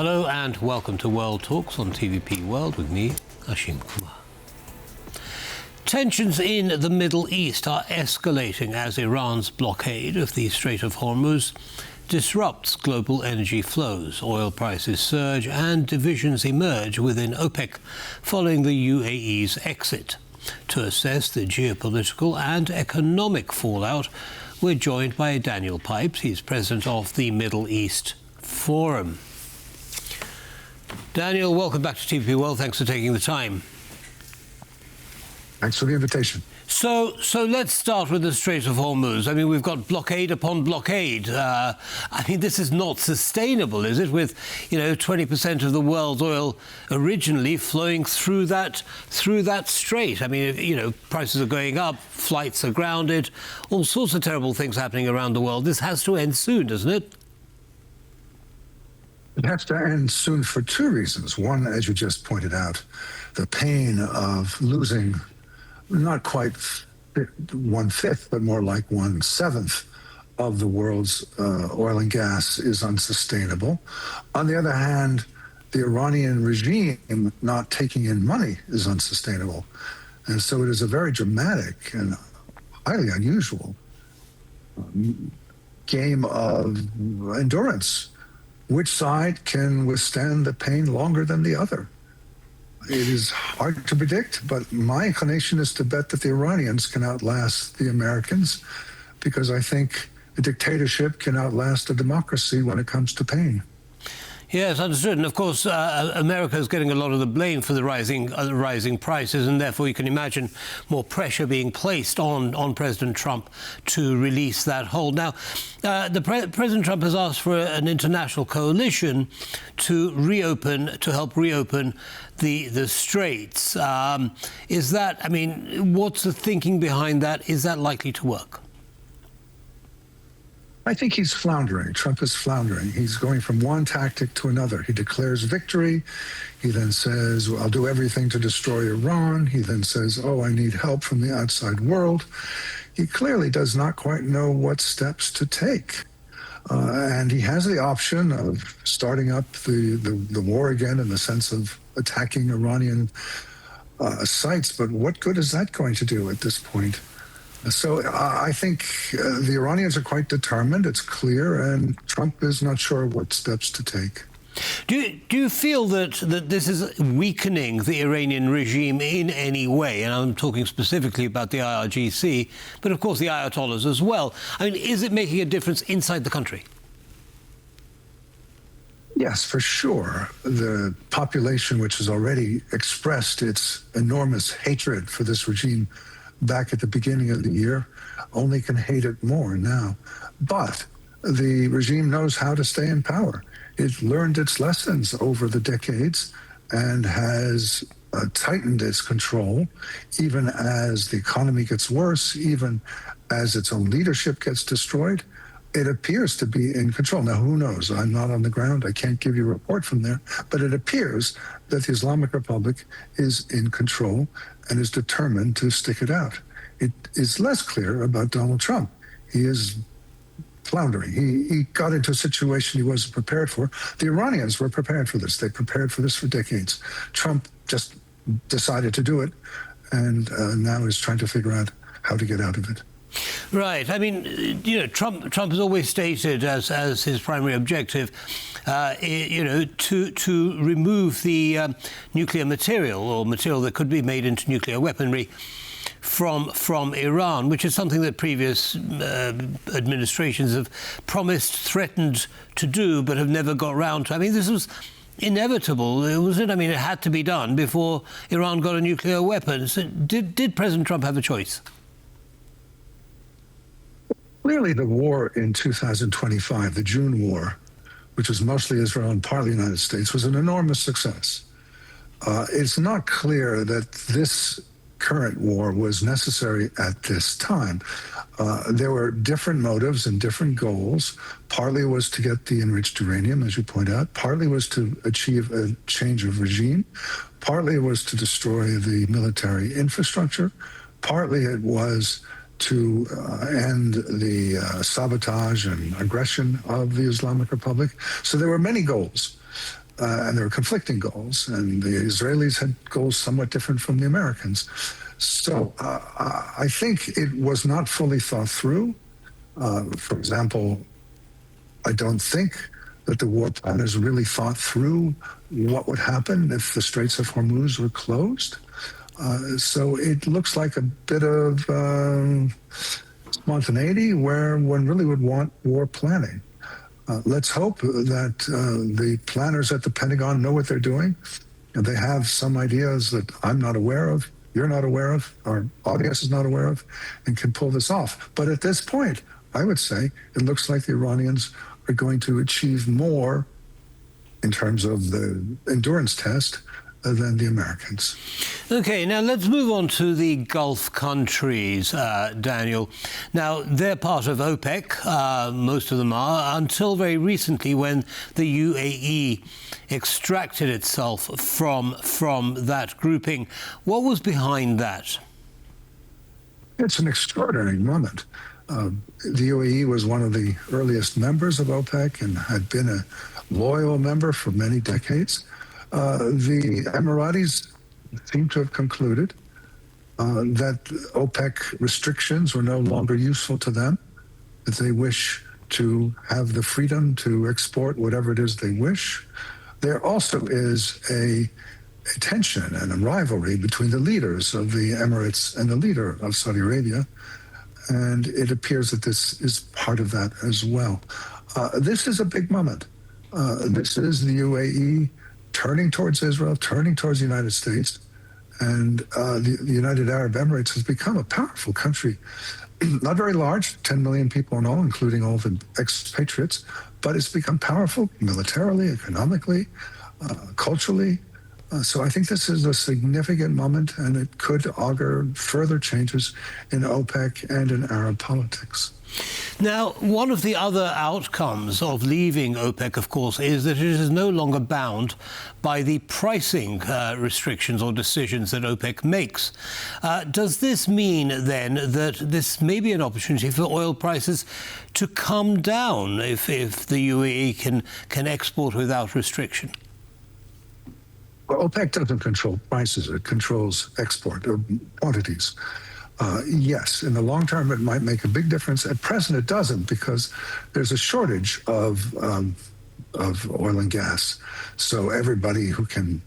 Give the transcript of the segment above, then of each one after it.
Hello and welcome to World Talks on TVP World with me, Ashim Kumar. Tensions in the Middle East are escalating as Iran's blockade of the Strait of Hormuz disrupts global energy flows. Oil prices surge and divisions emerge within OPEC following the UAE's exit. To assess the geopolitical and economic fallout, we're joined by Daniel Pipes. He's president of the Middle East Forum. Daniel, welcome back to TVP World. Thanks for taking the time. Thanks for the invitation. So let's start with the Strait of Hormuz. I mean, we've got blockade upon blockade. I mean, this is not sustainable, is it? With 20% of the world's oil originally flowing through that strait. I mean, prices are going up, flights are grounded, all sorts of terrible things happening around the world. This has to end soon, doesn't it? It has to end soon for two reasons. One, as you just pointed out, the pain of losing not quite 1/5, but more like 1/7 of the world's oil and gas is unsustainable. On the other hand, the Iranian regime not taking in money is unsustainable. And so it is a very dramatic and highly unusual game of endurance. Which side can withstand the pain longer than the other? It is hard to predict, but my inclination is to bet that the Iranians can outlast the Americans, because I think a dictatorship can outlast a democracy when it comes to pain. Yes, understood. And of course, America is getting a lot of the blame for the rising prices, and therefore you can imagine more pressure being placed on President Trump to release that hold. Now, President Trump has asked for an international coalition to help reopen the straits. Is that, I mean, what's the thinking behind that? Is that likely to work? I think he's floundering. Trump is floundering. He's going from one tactic to another. He declares victory. He then says, well, I'll do everything to destroy Iran. He then says, I need help from the outside world. He clearly does not quite know what steps to take. And he has the option of starting up the war again in the sense of attacking Iranian sites. But what good is that going to do at this point? So I think the Iranians are quite determined, it's clear, and Trump is not sure what steps to take. Do you feel that this is weakening the Iranian regime in any way? And I'm talking specifically about the IRGC, but of course the Ayatollahs as well. I mean, is it making a difference inside the country? Yes, for sure. The population, which has already expressed its enormous hatred for this regime back at the beginning of the year, only can hate it more now. But the regime knows how to stay in power. It learned its lessons over the decades and has tightened its control, even as the economy gets worse, even as its own leadership gets destroyed. It appears to be in control. Now, who knows? I'm not on the ground. I can't give you a report from there. But it appears that the Islamic Republic is in control and is determined to stick it out. It is less clear about Donald Trump. He is floundering. He got into a situation he wasn't prepared for. The Iranians were prepared for this. They prepared for this for decades. Trump just decided to do it, and now is trying to figure out how to get out of it. Right. I mean, Trump has always stated as his primary objective, to remove the nuclear material or material that could be made into nuclear weaponry from Iran, which is something that previous administrations have promised, threatened to do, but have never got round to. I mean, this was inevitable, wasn't it? I mean, it had to be done before Iran got a nuclear weapon. So did President Trump have a choice? Clearly, the war in 2025, the June war, which was mostly Israel and partly the United States, was an enormous success. It's not clear that this current war was necessary at this time. There were different motives and different goals. Partly was to get the enriched uranium, as you point out. Partly was to achieve a change of regime. Partly was to destroy the military infrastructure. Partly it was to end the sabotage and aggression of the Islamic Republic. So there were many goals. and there were conflicting goals, and the Israelis had goals somewhat different from the Americans. So I think it was not fully thought through. For example, I don't think that the war planners really thought through what would happen if the Straits of Hormuz were closed. So it looks like a bit of spontaneity where one really would want war planning. Let's hope that the planners at the Pentagon know what they're doing, and they have some ideas that I'm not aware of, you're not aware of, our audience is not aware of, and can pull this off. But at this point, I would say it looks like the Iranians are going to achieve more in terms of the endurance test than the Americans. Okay, now let's move on to the Gulf countries, Daniel. Now, they're part of OPEC, most of them are, until very recently when the UAE extracted itself from that grouping. What was behind that? It's an extraordinary moment. The UAE was one of the earliest members of OPEC and had been a loyal member for many decades. The Emiratis seem to have concluded that OPEC restrictions were no longer useful to them, that they wish to have the freedom to export whatever it is they wish. There also is a tension and a rivalry between the leaders of the Emirates and the leader of Saudi Arabia, and it appears that this is part of that as well. This is a big moment. This is the UAE turning towards Israel, turning towards the United States, and the United Arab Emirates has become a powerful country. Not very large, 10 million people in all, including all the expatriates, but it's become powerful militarily, economically, culturally. So I think this is a significant moment, and it could augur further changes in OPEC and in Arab politics. Now, one of the other outcomes of leaving OPEC, of course, is that it is no longer bound by the pricing restrictions or decisions that OPEC makes. Does this mean, then, that this may be an opportunity for oil prices to come down if the UAE can export without restriction? Well, OPEC doesn't control prices. It controls export quantities. Yes, in the long term, it might make a big difference. At present, it doesn't, because there's a shortage of oil and gas. So everybody who can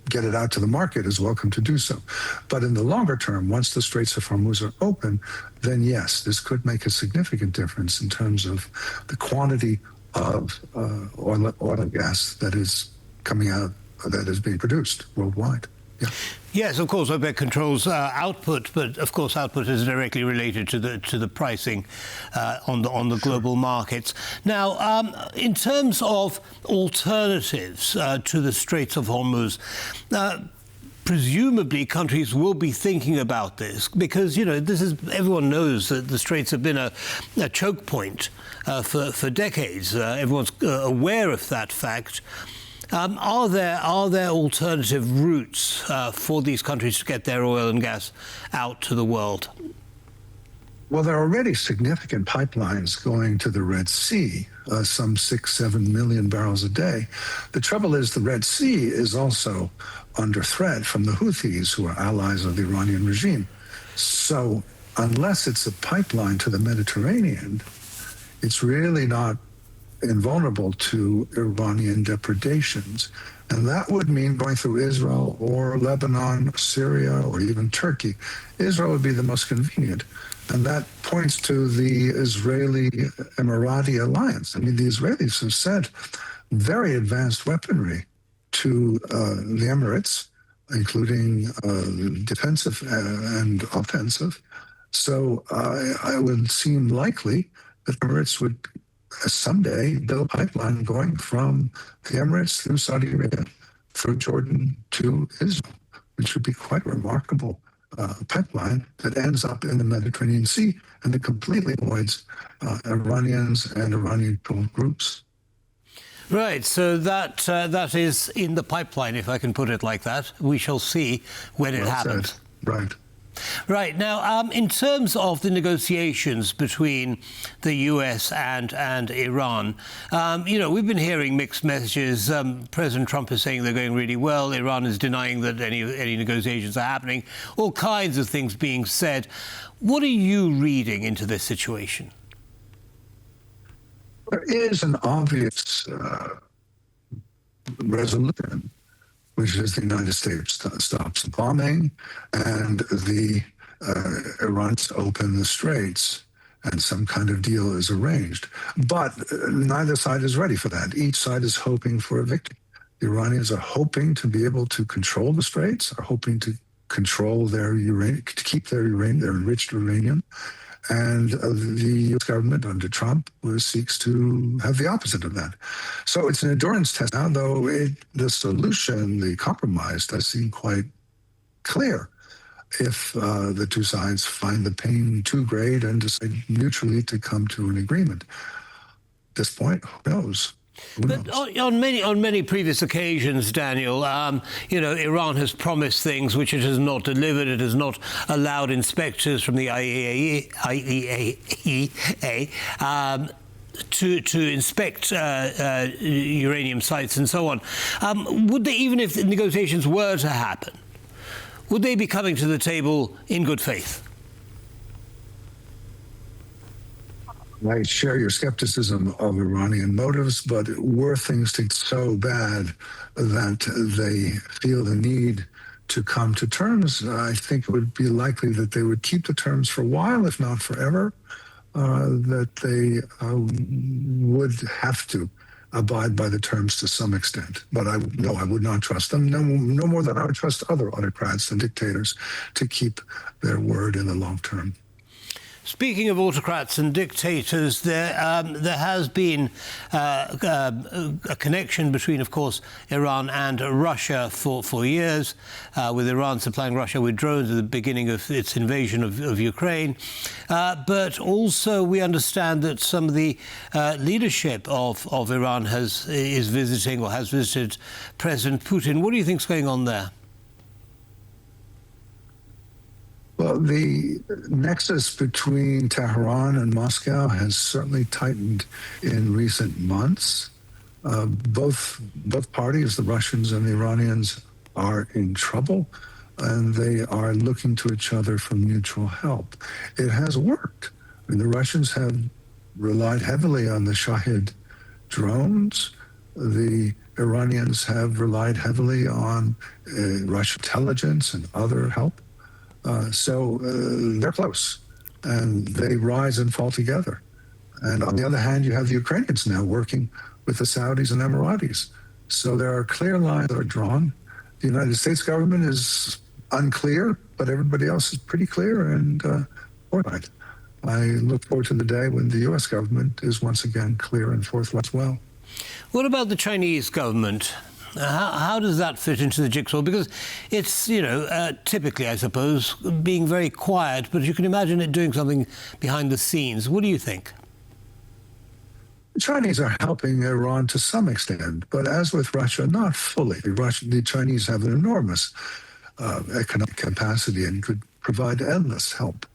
get it out to the market is welcome to do so. But in the longer term, once the Straits of Hormuz are open, then yes, this could make a significant difference in terms of the quantity of oil and gas that is coming out, that is being produced worldwide. Yeah. Yes, of course, OPEC controls output, but of course output is directly related to the pricing on the global markets. Now, in terms of alternatives to the Straits of Hormuz, presumably countries will be thinking about this because, everyone knows that the Straits have been a choke point for decades. Everyone's aware of that fact. Are there alternative routes for these countries to get their oil and gas out to the world? Well, there are already significant pipelines going to the Red Sea, some 6-7 million barrels a day. The trouble is the Red Sea is also under threat from the Houthis, who are allies of the Iranian regime. So unless it's a pipeline to the Mediterranean, it's really not invulnerable to Iranian depredations. And that would mean going through Israel or Lebanon, or Syria, or even Turkey. Israel would be the most convenient. And that points to the Israeli-Emirati alliance. I mean, the Israelis have sent very advanced weaponry to the Emirates, including defensive and offensive. So it would seem likely that the Emirates would someday build a pipeline going from the Emirates through Saudi Arabia, through Jordan to Israel, which would be quite a remarkable pipeline that ends up in the Mediterranean Sea and that completely avoids Iranians and Iranian-controlled groups. Right, so that is in the pipeline, if I can put it like that. We shall see when it happens. Right. Right. Now, in terms of the negotiations between the US and Iran, we've been hearing mixed messages. President Trump is saying they're going really well. Iran is denying that any negotiations are happening. All kinds of things being said. What are you reading into this situation? There is an obvious resolution, which is the United States stops bombing and the Iranians open the straits and some kind of deal is arranged. But neither side is ready for that. Each side is hoping for a victory. The Iranians are hoping to be able to control the straits, are hoping to control their uranium, to keep their uranium, their enriched uranium. And the U.S. government under Trump seeks to have the opposite of that. So it's an endurance test now, though the solution, the compromise, does seem quite clear if the two sides find the pain too great and decide mutually to come to an agreement. At this point, who knows? But on many previous occasions, Daniel, Iran has promised things which it has not delivered. It has not allowed inspectors from the IAEA to inspect uranium sites and so on. Would they, even if the negotiations were to happen, would they be coming to the table in good faith? I share your skepticism of Iranian motives, but were things to get so bad that they feel the need to come to terms, I think it would be likely that they would keep the terms for a while, if not forever, that they would have to abide by the terms to some extent. But I would not trust them, no more than I would trust other autocrats and dictators to keep their word in the long term. Speaking of autocrats and dictators, there has been a connection between, of course, Iran and Russia for years, with Iran supplying Russia with drones at the beginning of its invasion of Ukraine. But also we understand that some of the leadership of Iran has visited President Putin. What do you think is going on there? Well, the nexus between Tehran and Moscow has certainly tightened in recent months. Both parties, the Russians and the Iranians, are in trouble, and they are looking to each other for mutual help. It has worked. I mean, the Russians have relied heavily on the Shahid drones. The Iranians have relied heavily on Russian intelligence and other help. So they're close, and they rise and fall together. And on the other hand, you have the Ukrainians now working with the Saudis and Emiratis. So there are clear lines that are drawn. The United States government is unclear, but everybody else is pretty clear and forthright. I look forward to the day when the U.S. government is once again clear and forthright as well. What about the Chinese government? How does that fit into the jigsaw? Because it's, typically, I suppose, being very quiet, but you can imagine it doing something behind the scenes. What do you think? The Chinese are helping Iran to some extent, but as with Russia, not fully. The Chinese have an enormous economic capacity and could provide endless help.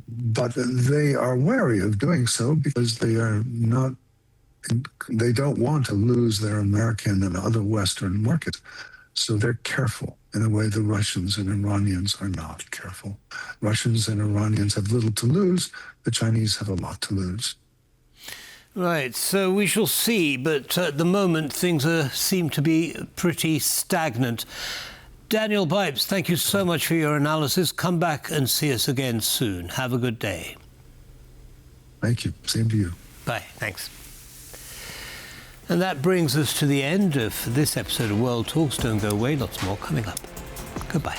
But they are wary of doing so because they don't want to lose their American and other Western markets. So they're careful in a way the Russians and Iranians are not careful. Russians and Iranians have little to lose. The Chinese have a lot to lose. Right, so we shall see, but at the moment things seem to be pretty stagnant. Daniel Pipes, thank you so much for your analysis. Come back and see us again soon. Have a good day. Thank you. Same to you. Bye. Thanks. And that brings us to the end of this episode of World Talks. Don't go away, lots more coming up. Goodbye.